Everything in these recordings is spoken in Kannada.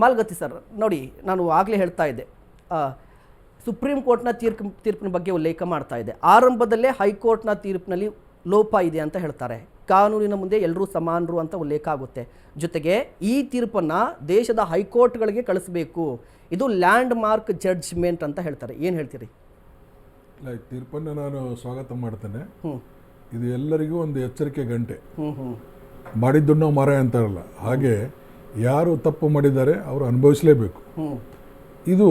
ಮಾಲ್ಗತಿ ಸರ್ ನೋಡಿ, ನಾನು ಆಗಲೇ ಹೇಳ್ತಾ ಇದ್ದೆ, ಸುಪ್ರೀಂ ಕೋರ್ಟ್ನ ತೀರ್ಪಿನ ಬಗ್ಗೆ ಉಲ್ಲೇಖ ಮಾಡ್ತಾ ಇದ್ದೆ. ಆರಂಭದಲ್ಲೇ ಹೈಕೋರ್ಟ್ನ ತೀರ್ಪಿನಲ್ಲಿ ಲೋಪ ಇದೆ ಅಂತ ಹೇಳ್ತಾರೆ. ಕಾನೂನಿನ ಮುಂದೆ ಎಲ್ಲರೂ ಸಮಾನರು ಅಂತ ಉಲ್ಲೇಖ ಆಗುತ್ತೆ. ಜೊತೆಗೆ ಈ ತೀರ್ಪನ್ನು ದೇಶದ ಹೈಕೋರ್ಟ್ಗಳಿಗೆ ಕಳಿಸಬೇಕು, ಇದು ಲ್ಯಾಂಡ್ ಮಾರ್ಕ್ ಜಡ್ಜ್ಮೆಂಟ್ ಅಂತ ಹೇಳ್ತಾರೆ. ಏನು ಹೇಳ್ತೀರಿ? ತೀರ್ಪನ್ನು ನಾನು ಸ್ವಾಗತ ಮಾಡ್ತೇನೆ. ಇದು ಎಲ್ಲರಿಗೂ ಒಂದು ಎಚ್ಚರಿಕೆ ಗಂಟೆ. ಮಾಡಿದ್ದನ್ನು ಮರ ಅಂತಾರಲ್ಲ, ಹಾಗೆ ಯಾರು ತಪ್ಪು ಮಾಡಿದ್ದಾರೆ ಅವರು ಅನುಭವಿಸಲೇಬೇಕು. ಇದು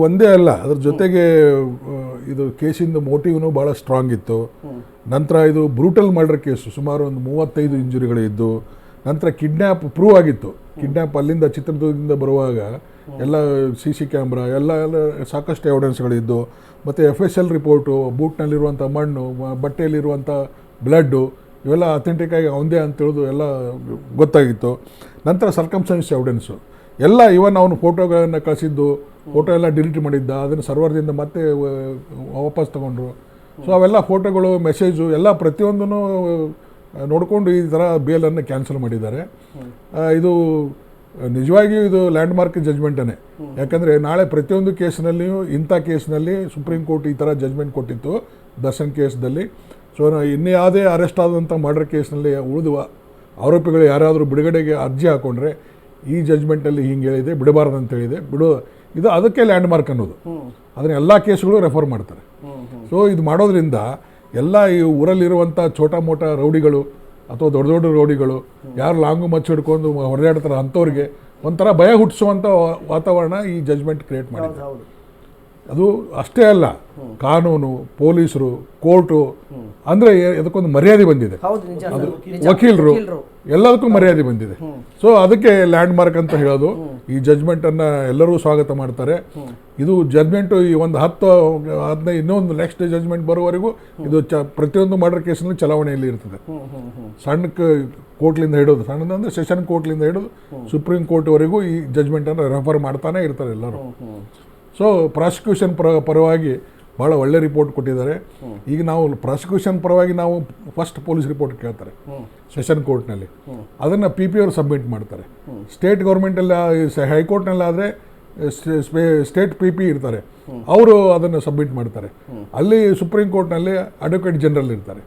ಒಂದೇ ಅಲ್ಲ, ಅದ್ರ ಜೊತೆಗೆ ಇದು ಕೇಸಿಂದ ಮೋಟಿವ್ನು ಭಾಳ ಸ್ಟ್ರಾಂಗ್ ಇತ್ತು. ನಂತರ ಇದು ಬ್ರೂಟಲ್ ಮರ್ಡರ್ ಕೇಸು, ಸುಮಾರು ಒಂದು 35 ಇಂಜುರಿಗಳಿದ್ದು. ನಂತರ ಕಿಡ್ನ್ಯಾಪ್ ಪ್ರೂವ್ ಆಗಿತ್ತು. ಕಿಡ್ನ್ಯಾಪ್ ಅಲ್ಲಿಂದ ಚಿತ್ರದುರ್ಗದಿಂದ ಬರುವಾಗ ಎಲ್ಲ CC ಕ್ಯಾಮ್ರಾ ಎಲ್ಲ ಸಾಕಷ್ಟು ಎವಿಡೆನ್ಸ್ಗಳಿದ್ದು. ಮತ್ತು FSL ರಿಪೋರ್ಟು, ಬೂಟ್ನಲ್ಲಿರುವಂಥ ಮಣ್ಣು, ಬಟ್ಟೆಯಲ್ಲಿರುವಂಥ ಬ್ಲಡ್ಡು, ಇವೆಲ್ಲ ಅಥೆಂಟಿಕ್ ಆಗಿ ಅವಂದೇ ಅಂತೇಳಿದು ಎಲ್ಲ ಗೊತ್ತಾಗಿತ್ತು. ನಂತರ ಸರ್ಕಮ್ಸ್ಟೆನ್ಸ್ ಎವಿಡೆನ್ಸು ಎಲ್ಲ, ಇವನ್ ಅವನು ಫೋಟೋಗಳನ್ನು ಕಳಿಸಿದ್ದು, ಫೋಟೋ ಎಲ್ಲ ಡಿಲೀಟ್ ಮಾಡಿದ್ದ, ಅದನ್ನು ಸರ್ವರ್ದಿಂದ ಮತ್ತೆ ವಾಪಸ್ ತೊಗೊಂಡ್ರು. ಸೊ ಅವೆಲ್ಲ ಫೋಟೋಗಳು, ಮೆಸೇಜು ಎಲ್ಲ ಪ್ರತಿಯೊಂದೂ ನೋಡಿಕೊಂಡು ಈ ಥರ ಬೇಲನ್ನು ಕ್ಯಾನ್ಸಲ್ ಮಾಡಿದ್ದಾರೆ. ಇದು ನಿಜವಾಗಿಯೂ ಇದು ಲ್ಯಾಂಡ್ ಮಾರ್ಕ್ ಜಜ್ಮೆಂಟೇ. ಯಾಕಂದರೆ ನಾಳೆ ಪ್ರತಿಯೊಂದು ಕೇಸ್ನಲ್ಲಿಯೂ ಇಂಥ ಕೇಸ್ನಲ್ಲಿ ಸುಪ್ರೀಂ ಕೋರ್ಟ್ ಈ ಥರ ಜಜ್ಮೆಂಟ್ ಕೊಟ್ಟಿತ್ತು ದರ್ಶನ್ ಕೇಸ್ದಲ್ಲಿ. ಸೊ ಇನ್ಯಾವುದೇ ಅರೆಸ್ಟ್ ಆದಂಥ ಮರ್ಡರ್ ಕೇಸ್ನಲ್ಲಿ ಉಳಿದುವ ಆರೋಪಿಗಳು ಯಾರಾದರೂ ಬಿಡುಗಡೆಗೆ ಅರ್ಜಿ ಹಾಕ್ಕೊಂಡ್ರೆ ಈ ಜಜ್ಮೆಂಟಲ್ಲಿ ಹಿಂಗೆ ಹೇಳಿದೆ, ಬಿಡಬಾರ್ದು ಅಂತ ಹೇಳಿದೆ, ಇದು ಅದಕ್ಕೆ ಲ್ಯಾಂಡ್ ಮಾರ್ಕ್ ಅನ್ನೋದು. ಅದನ್ನ ಎಲ್ಲ ಕೇಸ್ಗಳು ರೆಫರ್ ಮಾಡ್ತಾರೆ. ಸೊ ಇದು ಮಾಡೋದ್ರಿಂದ ಎಲ್ಲ ಈ ಊರಲ್ಲಿರುವಂಥ ಛೋಟ ಮೋಟ ರೌಡಿಗಳು ಅಥವಾ ದೊಡ್ಡ ದೊಡ್ಡ ರೌಡಿಗಳು ಯಾರು ಲಾಂಗು ಮಚ್ಚು ಹಿಡ್ಕೊಂಡು ಹೊಡೆದಾಡ್ತಾರೆ ಅಂಥವ್ರಿಗೆ ಒಂಥರ ಭಯ ಹುಟ್ಟಿಸುವಂಥ ವಾತಾವರಣ ಈ ಜಜ್ಮೆಂಟ್ ಕ್ರಿಯೇಟ್ ಮಾಡಿದೆ. ಅದು ಅಷ್ಟೇ ಅಲ್ಲ, ಕಾನೂನು, ಪೊಲೀಸರು, ಕೋರ್ಟು ಅಂದರೆ ಅದಕ್ಕೊಂದು ಮರ್ಯಾದೆ ಬಂದಿದೆ. ಅದು ವಕೀಲರು ಎಲ್ಲದಕ್ಕೂ ಮರ್ಯಾದೆ ಬಂದಿದೆ. ಸೊ ಅದಕ್ಕೆ ಲ್ಯಾಂಡ್ ಮಾರ್ಕ್ ಅಂತ ಹೇಳೋದು. ಈ ಜಜ್ಮೆಂಟನ್ನು ಎಲ್ಲರೂ ಸ್ವಾಗತ ಮಾಡ್ತಾರೆ. ಇದು ಜಜ್ಮೆಂಟು ಈ ಒಂದು 10-15 ಇನ್ನೊಂದು ನೆಕ್ಸ್ಟ್ ಜಜ್ಮೆಂಟ್ ಬರೋವರೆಗೂ ಇದು ಪ್ರತಿಯೊಂದು ಮರ್ಡರ್ ಕೇಸ್ನಲ್ಲಿ ಚಲಾವಣೆಯಲ್ಲಿ ಇರ್ತದೆ. ಸಣ್ಣ ಕೋರ್ಟ್ಲಿಂದ ಹಿಡಿದು, ಸಣ್ಣದಂದರೆ ಸೆಷನ್ ಕೋರ್ಟ್ಲಿಂದ ಹಿಡಿದು ಸುಪ್ರೀಂ ಕೋರ್ಟ್ವರೆಗೂ ಈ ಜಜ್ಮೆಂಟನ್ನು ರೆಫರ್ ಮಾಡ್ತಾನೆ ಇರ್ತಾರೆ ಎಲ್ಲರೂ. ಸೊ ಪ್ರಾಸಿಕ್ಯೂಷನ್ ಪರವಾಗಿ ಭಾಳ ಒಳ್ಳೆ ರಿಪೋರ್ಟ್ ಕೊಟ್ಟಿದ್ದಾರೆ. ಈಗ ನಾವು ಪ್ರಾಸಿಕ್ಯೂಷನ್ ಪರವಾಗಿ ನಾವು ಫಸ್ಟ್ ಪೊಲೀಸ್ ರಿಪೋರ್ಟ್ ಕೇಳ್ತಾರೆ ಸೆಷನ್ ಕೋರ್ಟ್ನಲ್ಲಿ, ಅದನ್ನು PP ಅವರು ಸಬ್ಮಿಟ್ ಮಾಡ್ತಾರೆ. ಸ್ಟೇಟ್ ಗೌರ್ಮೆಂಟಲ್ಲಿ ಹೈಕೋರ್ಟ್ನಲ್ಲಾದರೆ ಸ್ಟೇಟ್ PP ಇರ್ತಾರೆ, ಅವರು ಅದನ್ನು ಸಬ್ಮಿಟ್ ಮಾಡ್ತಾರೆ. ಅಲ್ಲಿ ಸುಪ್ರೀಂ ಕೋರ್ಟ್ನಲ್ಲಿ ಅಡ್ವೊಕೇಟ್ ಜನರಲ್ ಇರ್ತಾರೆ,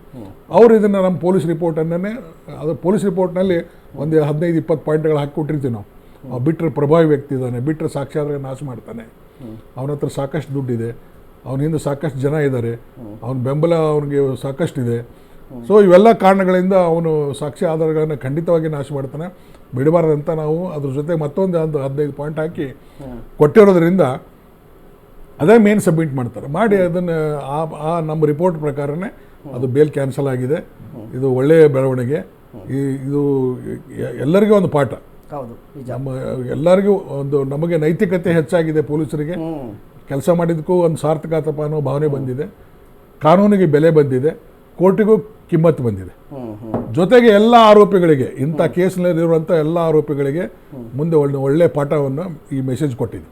ಅವರು ಇದನ್ನು ನಮ್ಮ ಪೊಲೀಸ್ ರಿಪೋರ್ಟನ್ನೇ, ಅದು ಪೊಲೀಸ್ ರಿಪೋರ್ಟ್ನಲ್ಲಿ ಒಂದು 15-20 ಪಾಯಿಂಟ್ಗಳು ಹಾಕಿಕೊಟ್ಟಿರ್ತೀವಿ ನಾವು. ಬಿಟ್ಟರೆ ಪ್ರಭಾವಿ ವ್ಯಕ್ತಿ ಇದ್ದಾನೆ, ಬಿಟ್ಟರೆ ಸಾಕ್ಷ್ಯಾಧಾರ ನಾಶ ಮಾಡ್ತಾನೆ, ಅವನ ಹತ್ರ ಸಾಕಷ್ಟು ದುಡ್ಡಿದೆ, ಅವನ ಹಿಂದೆ ಸಾಕಷ್ಟು ಜನ ಇದ್ದಾರೆ, ಅವನ ಬೆಂಬಲ ಅವನಿಗೆ ಸಾಕಷ್ಟಿದೆ. ಸೊ ಇವೆಲ್ಲ ಕಾರಣಗಳಿಂದ ಅವನು ಸಾಕ್ಷ್ಯ ಆಧಾರಗಳನ್ನು ಖಂಡಿತವಾಗಿ ನಾಶ ಮಾಡ್ತಾನೆ, ಬಿಡಬಾರ್ದಂತ ನಾವು ಅದ್ರ ಜೊತೆ ಮತ್ತೊಂದು 15 ಪಾಯಿಂಟ್ ಹಾಕಿ ಕೊಟ್ಟಿರೋದ್ರಿಂದ ಅದೇ ಮೇನ್ ಸಬ್ಮಿಟ್ ಮಾಡ್ತಾರೆ. ಮಾಡಿ ಅದನ್ನು ಆ ನಮ್ಮ ರಿಪೋರ್ಟ್ ಪ್ರಕಾರನೇ ಅದು ಬೇಲ್ ಕ್ಯಾನ್ಸಲ್ ಆಗಿದೆ. ಇದು ಒಳ್ಳೆಯ ಬೆಳವಣಿಗೆ. ಇದು ಎಲ್ಲರಿಗೂ ಒಂದು ಪಾಠ. ನಮ್ಮ ಎಲ್ಲರಿಗೂ ಒಂದು, ನಮಗೆ ನೈತಿಕತೆ ಹೆಚ್ಚಾಗಿದೆ, ಪೊಲೀಸರಿಗೆ ಕೆಲಸ ಮಾಡಿದ್ದಕ್ಕೂ ಒಂದು ಸಾರ್ಥಕತಪ ಅನ್ನೋ ಭಾವನೆ ಬಂದಿದೆ, ಕಾನೂನಿಗೆ ಬೆಲೆ ಬಂದಿದೆ, ಕೋರ್ಟಿಗೂ ಕಿಮ್ಮತ್ತು ಬಂದಿದೆ. ಜೊತೆಗೆ ಎಲ್ಲ ಆರೋಪಿಗಳಿಗೆ, ಇಂಥ ಕೇಸ್ನಲ್ಲಿರುವಂಥ ಎಲ್ಲ ಆರೋಪಿಗಳಿಗೆ ಮುಂದೆ ಒಳ್ಳೆ ಪಾಠವನ್ನು ಈ ಮೆಸೇಜ್ ಕೊಟ್ಟಿದೆ.